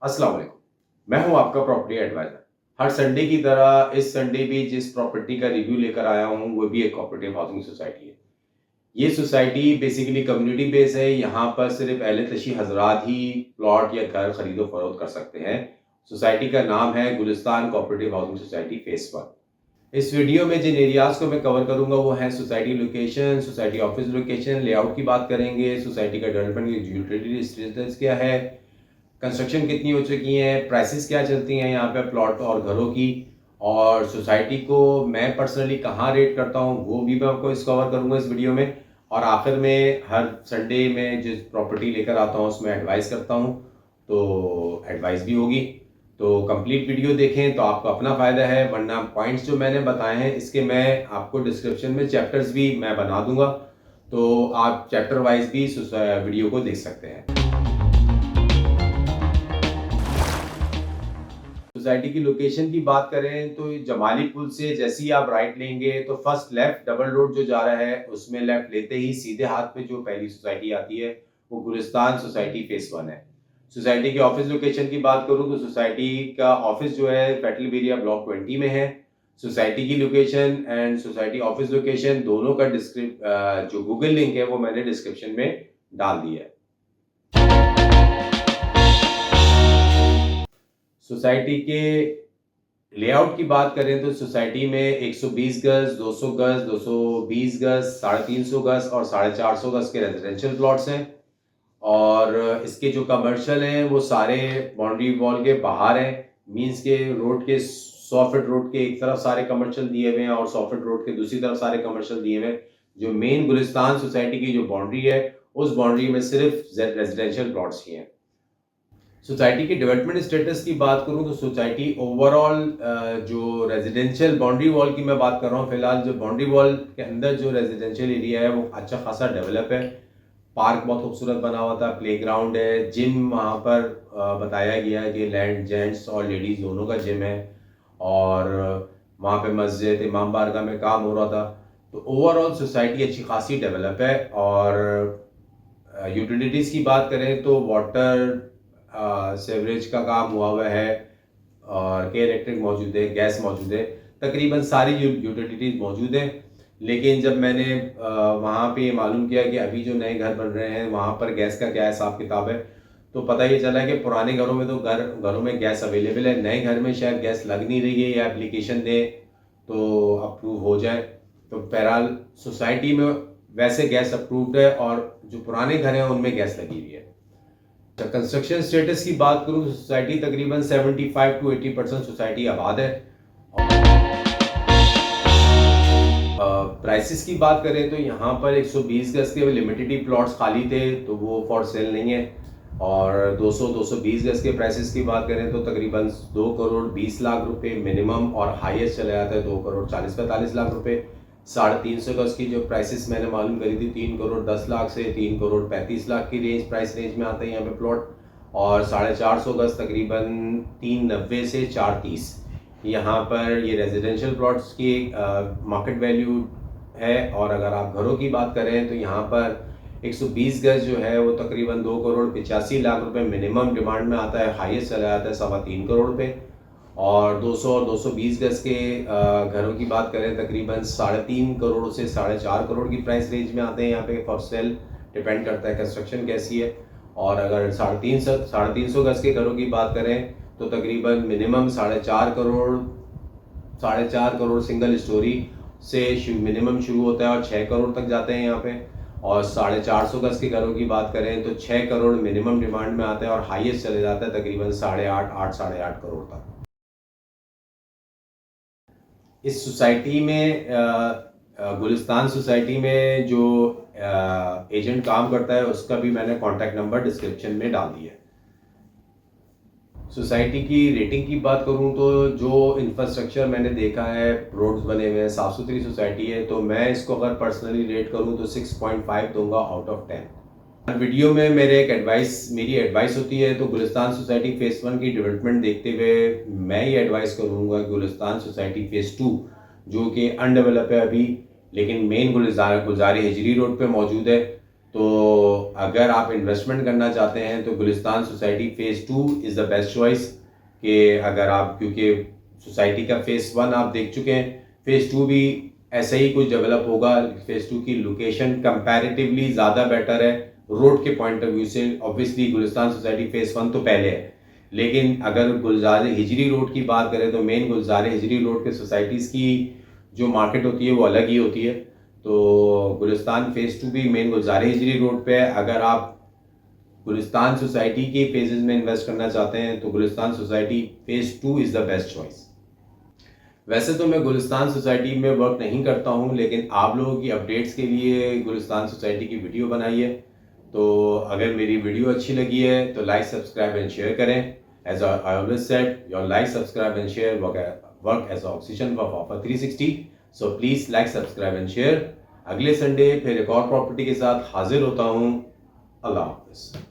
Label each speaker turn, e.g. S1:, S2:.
S1: अस्सलाम वालेकुम। मैं हूं आपका प्रॉपर्टी एडवाइजर। हर संडे की तरह इस संडे भी जिस प्रॉपर्टी का रिव्यू लेकर आया हूं वो भी एक कोऑपरेटिव हाउसिंग सोसाइटी है। ये सोसाइटी बेसिकली कम्युनिटी बेस है। यहाँ पर सिर्फ अहले तशी हजरात ही प्लॉट या घर खरीदो फरोख्त कर सकते हैं। सोसाइटी का नाम है Gulistan cooperative housing society face 1। इस वीडियो में जिन एरियाज को मैं कवर करूंगा वो है society location, society office location, layout की बात करेंगे, सोसाइटी का डेवलपमेंट की यूटिलिटी स्टेटस क्या है, कंस्ट्रक्शन कितनी हो चुकी है, प्राइसेस क्या चलती हैं यहाँ पे प्लॉट और घरों की, और सोसाइटी को मैं पर्सनली कहाँ रेट करता हूँ वो भी मैं आपको इस कवर करूँगा इस वीडियो में। और आखिर में हर संडे में जिस प्रॉपर्टी लेकर आता हूँ उसमें एडवाइस करता हूँ, तो एडवाइस भी होगी। तो कंप्लीट वीडियो देखें तो आपको अपना फ़ायदा है, वरना पॉइंट्स जो मैंने बताए हैं इसके मैं आपको डिस्क्रिप्शन में चैप्टर्स भी मैं बना दूंगा, तो आप चैप्टर वाइज भी वीडियो को देख सकते हैं। सोसाइटी की लोकेशन की बात करें तो जमाली पुल से जैसे ही आप राइट लेंगे तो फर्स्ट लेफ्ट डबल रोड जो जा रहा है उसमें लेफ्ट लेते ही सीधे हाथ पे जो पहली सोसाइटी आती है वो गुलिस्तान सोसाइटी फेस 1 है। सोसाइटी की ऑफिस लोकेशन की बात करूं तो सोसाइटी का ऑफिस जो है फेटल बेरिया ब्लॉक 20 में है। सोसाइटी की location and society office location दोनों का जो गूगल लिंक है वो मैंने डिस्क्रिप्शन में डाल दिया है। सोसाइटी के लेआउट की बात करें तो सोसाइटी में 120 गज, 200 गज, 220 गज, 350 गज और 450 गज के रेजिडेंशियल प्लॉट्स हैं। और इसके जो कमर्शियल हैं वो सारे बाउंड्री वॉल के बाहर हैं। मींस के रोड के 100 फीट रोड के एक तरफ सारे कमर्शियल दिए हुए हैं और 100 फीट रोड के दूसरी तरफ सारे कमर्शियल दिए हुए हैं। जो मेन गुलिस्तान सोसाइटी की जो बाउंड्री है उस बाउंड्री में सिर्फ रेजिडेंशियल प्लॉट्स ही हैं। सोसाइटी की डेवलपमेंट स्टेटस की बात करूं तो सोसाइटी ओवरऑल जो रेजिडेंशियल बाउंड्री वॉल की मैं बात कर रहा हूं, फिलहाल जो बाउंड्री वॉल के अंदर जो रेजिडेंशियल एरिया है वो अच्छा खासा डेवलप है। पार्क बहुत खूबसूरत बना हुआ था, प्लेग्राउंड है, जिम वहाँ पर बताया गया है कि लैंड जेंट्स और लेडीज़ दोनों का जिम है। और वहाँ पे मस्जिद इमाम बारगाह में काम हो रहा था। तो ओवरऑल सोसाइटी अच्छी खासी डेवलप है। और यूटिलिटीज़ की बात करें तो वाटर सेवरेज का काम हुआ हुआ है और के इलेक्ट्रिक मौजूद है, गैस मौजूद है, तकरीबन सारी यूटिलिटीज़ मौजूद हैं। लेकिन जब मैंने वहाँ पे ये मालूम किया कि अभी जो नए घर बन रहे हैं वहाँ पर गैस का क्या हिसाब किताब है, तो पता ये चला कि पुराने घरों में तो घरों में गैस अवेलेबल है, नए घर में शायद गैस लग नहीं रही है या एप्लीकेशन दे तो अप्रूव हो जाए। तो बहरहाल सोसाइटी में वैसे गैस अप्रूव्ड है और जो पुराने घर हैं उनमें गैस लगी हुई है। कंस्ट्रक्शन स्टेटस की बात करूं तो सोसाइटी तकरीबन 75 to 80% सोसाइटी आबाद है। प्राइसेस की बात करें तो यहाँ पर 120 गज के लिमिटेड ही प्लॉट्स खाली थे तो वो फॉर सेल नहीं है। और 200-220 गज के प्राइसेस की बात करें तो तकरीबन 2 करोड़ 20 लाख रुपए मिनिमम और हाईएस्ट चला जाता है 2 करोड़ 40-45 लाख रुपए। 350 गज की जो प्राइसेस मैंने मालूम करी थी 3 करोड़ 10 लाख से 3 करोड़ 35 लाख की प्राइस रेंज में आता है यहाँ पे प्लॉट। और 450 गज तकरीबन 390 से 430। यहाँ पर ये रेजिडेंशियल प्लॉट्स की मार्केट वैल्यू है। और अगर आप घरों की बात करें तो यहाँ पर 120 गज जो है वो तकरीबन 2 करोड़ 85 लाख रुपए मिनिमम डिमांड में आता है, हाईएस्ट चला जाता है 3.25 करोड़ पे। और 200 और 220 गज के घरों की बात करें तकरीबन 3.5 करोड़ से 4.5 करोड़ की प्राइस रेंज में आते हैं यहाँ पे फॉर सेल। डिपेंड करता है कंस्ट्रक्शन कैसी है। और अगर 350 गज के घरों की बात करें तो तकरीबन मिनिमम 4.5 करोड़ सिंगल स्टोरी से मिनिमम शुरू होता है और 6 करोड़ तक जाते हैं यहाँ पे। और 450 गज के घरों की बात करें तो 6 करोड़ मिनिमम डिमांड में आता है और हाईएस्ट चले जाता है तकरीबन 8.5 करोड़ तक। इस सोसाइटी में गुलिस्तान सोसाइटी में जो एजेंट काम करता है उसका भी मैंने कॉन्टैक्ट नंबर डिस्क्रिप्शन में डाल दिया है। सोसाइटी की रेटिंग की बात करूं तो जो इंफ्रास्ट्रक्चर मैंने देखा है, रोड्स बने हुए हैं, साफ़ सुथरी सोसाइटी है, तो मैं इसको अगर पर्सनली रेट करूं तो 6.5 दूंगा आउट ऑफ 10। वीडियो में मेरी एडवाइस होती है तो गुलिस्तान सोसाइटी फेस 1 की डेवलपमेंट देखते हुए मैं ये एडवाइस करूँगा गुलिस्तान सोसाइटी फेस 2 जो कि अनडेवलप है अभी, लेकिन मेन गुलजारी हिजरी रोड पे मौजूद है, तो अगर आप इन्वेस्टमेंट करना चाहते हैं तो Gulistan society phase 2 is the best choice. कि अगर आप, क्योंकि सोसाइटी का फ़ेज़ 1 आप देख चुके हैं, फ़ेज़ 2 भी ऐसा ही कुछ डेवलप होगा। फ़ेज़ 2 की लोकेशन कंपैरेटिवली ज़्यादा बेटर है रोड के पॉइंट ऑफ व्यू से। ऑब्वियसली गुलिस्तान सोसाइटी फ़ेज़ 1 तो पहले है, लेकिन अगर गुलजार हिजरी रोड की बात करें तो मेन गुलजार हिजरी रोड के सोसाइटीज़ की जो मार्केट होती है वो अलग ही होती है। तो गुलिस्तान फ़ेज़ 2 भी मेन गुलजार हिजरी रोड पे है। अगर आप गुलिस्तान सोसाइटी के फेजेस में इन्वेस्ट करना चाहते हैं तो Gulistan society phase 2 is the best choice. वैसे तो मैं गुलिस्तान सोसाइटी में वर्क नहीं करता हूँ, लेकिन आप लोगों की अपडेट्स के लिए गुलिस्तान सोसाइटी की वीडियो बनाई है। तो अगर मेरी वीडियो अच्छी लगी है तो लाइक, सब्सक्राइब एंड शेयर करें। As I always said, your like, subscribe and share work as oxygen for offer 360। So please like, subscribe and share. अगले संडे फिर एक और प्रॉपर्टी के साथ हाजिर होता हूँ। अल्लाह हाफ़िज़।